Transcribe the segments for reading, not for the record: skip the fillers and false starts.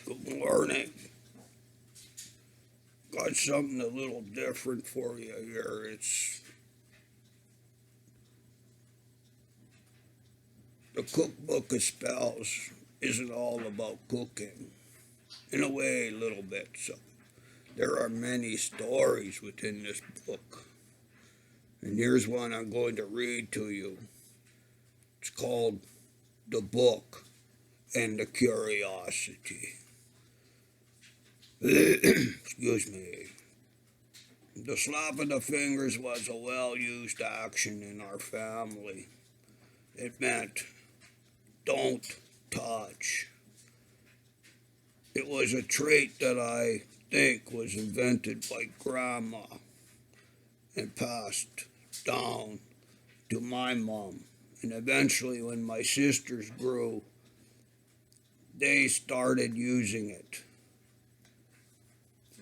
Good morning. Got something a little different for you here. It's the cookbook of spells isn't all about cooking. In a way, a little bit. So there are many stories within this book. And here's one I'm going to read to you. It's called The Book and the Curiosity. Excuse me. The slap of the fingers was a well-used action in our family. It meant, don't touch. It was a trait that I think was invented by Grandma and passed down to my mom. And eventually, when my sisters grew, they started using it.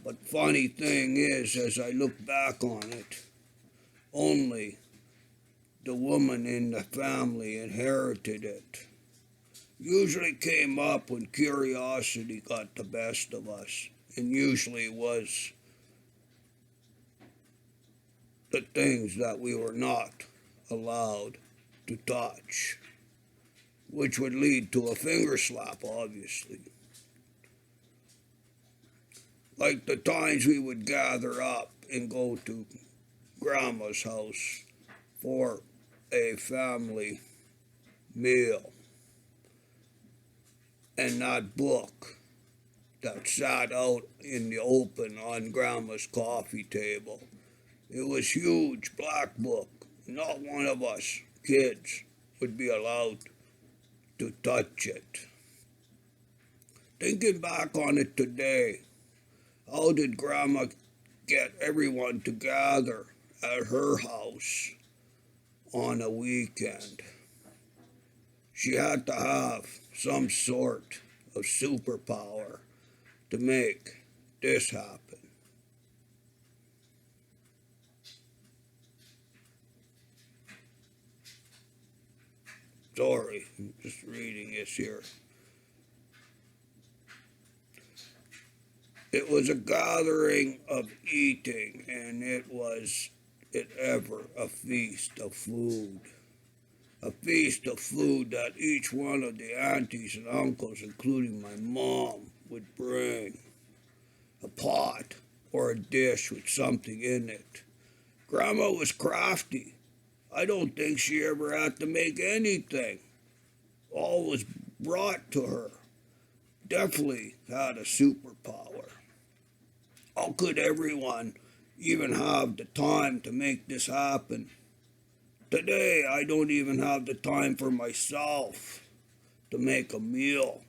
But funny thing is, as I look back on it, only the woman in the family inherited it. Usually came up when curiosity got the best of us, and usually was the things that we were not allowed to touch, which would lead to a finger slap, obviously. Like the times we would gather up and go to Grandma's house for a family meal. And that book that sat out in the open on Grandma's coffee table. It was huge, black book. Not one of us kids would be allowed to touch it. Thinking back on it today, how did Grandma get everyone to gather at her house on a weekend? She had to have some sort of superpower to make this happen. Sorry, I'm just reading this here. It was a gathering of eating, and it was, if ever, a feast of food. A feast of food that each one of the aunties and uncles, including my mom, would bring. A pot or a dish with something in it. Grandma was crafty. I don't think she ever had to make anything. All was brought to her. Definitely had a superpower. How could everyone even have the time to make this happen? Today, I don't even have the time for myself to make a meal,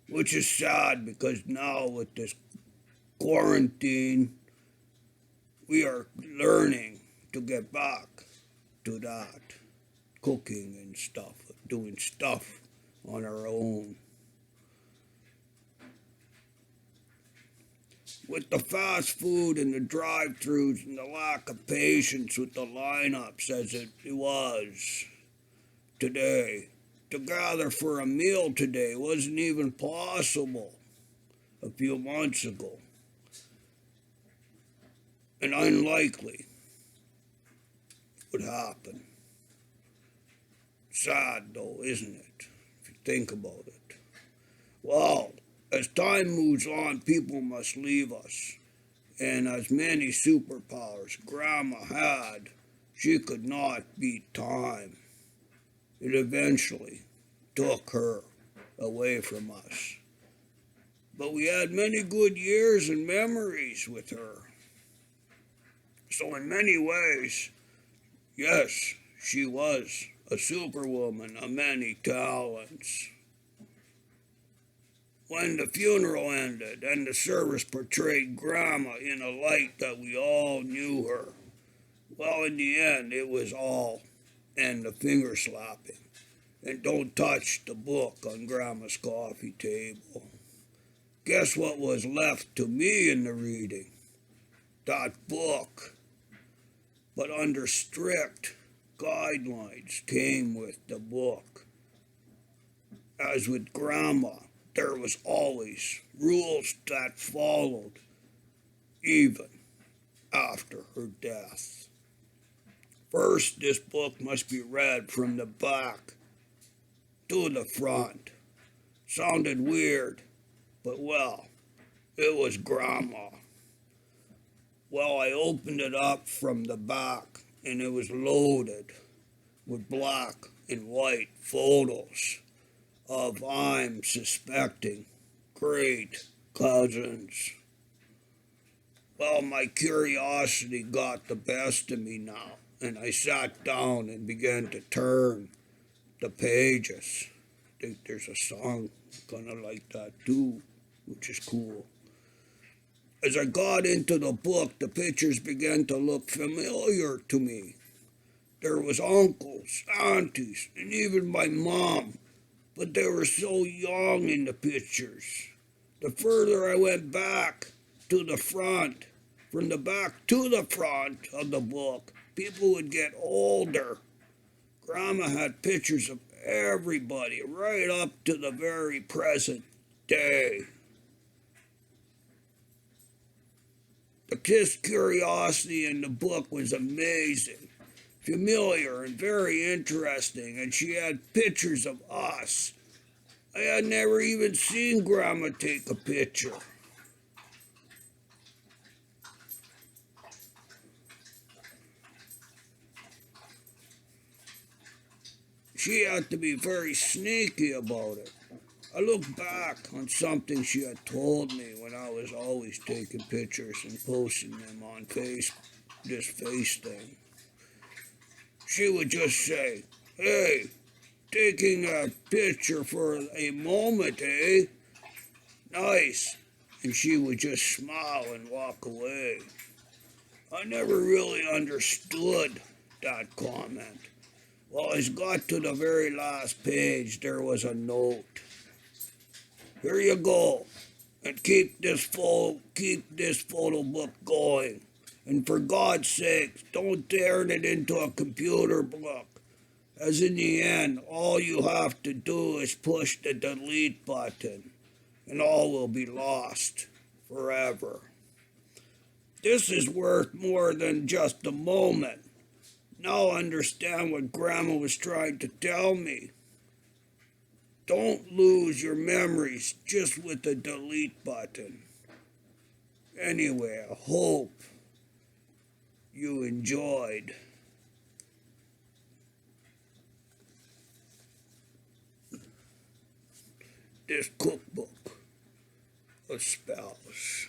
which is sad because now with this quarantine, we are learning to get back to that, cooking and stuff, doing stuff on our own. With the fast food and the drive-thrus and the lack of patience with the lineups as it was today, to gather for a meal today wasn't even possible a few months ago. And unlikely would happen. Sad though, isn't it? If you think about it. Well, as time moves on, people must leave us. And as many superpowers Grandma had, she could not beat time. It eventually took her away from us. But we had many good years and memories with her. So in many ways, yes, she was a superwoman of many talents. When the funeral ended and the service portrayed Grandma in a light that we all knew her, well, in the end, it was all and the finger slapping. And don't touch the book on Grandma's coffee table. Guess what was left to me in the reading? That book. But under strict guidelines came with the book. As with Grandma, there was always rules that followed, even after her death. First, this book must be read from the back to the front. Sounded weird, but well, it was Grandma. Well, I opened it up from the back, and it was loaded with black and white photos of, I'm suspecting, great cousins. Well, my curiosity got the best of me now, and I sat down and began to turn the pages. I think there's a song kind of like that too, which is cool. As I got into the book, the pictures began to look familiar to me. There was uncles, aunties, and even my mom, but they were so young in the pictures. The further I went back to the front, from the back to the front of the book, people would get older. Grandma had pictures of everybody right up to the very present day. This curiosity in the book was amazing, familiar, and very interesting, and she had pictures of us. I had never even seen Grandma take a picture. She had to be very sneaky about it. I look back on something she had told me when I was always taking pictures and posting them on this face thing. She would just say, "Hey, taking a picture for a moment, eh? Nice." And she would just smile and walk away. I never really understood that comment. Well, as I got to the very last page, there was a note. Here you go, and keep this photo book going. And for God's sake, don't turn it into a computer book, as in the end, all you have to do is push the delete button, and all will be lost forever. This is worth more than just a moment. Now I understand what Grandma was trying to tell me. Don't lose your memories just with the delete button. Anyway, I hope you enjoyed this cookbook of spells.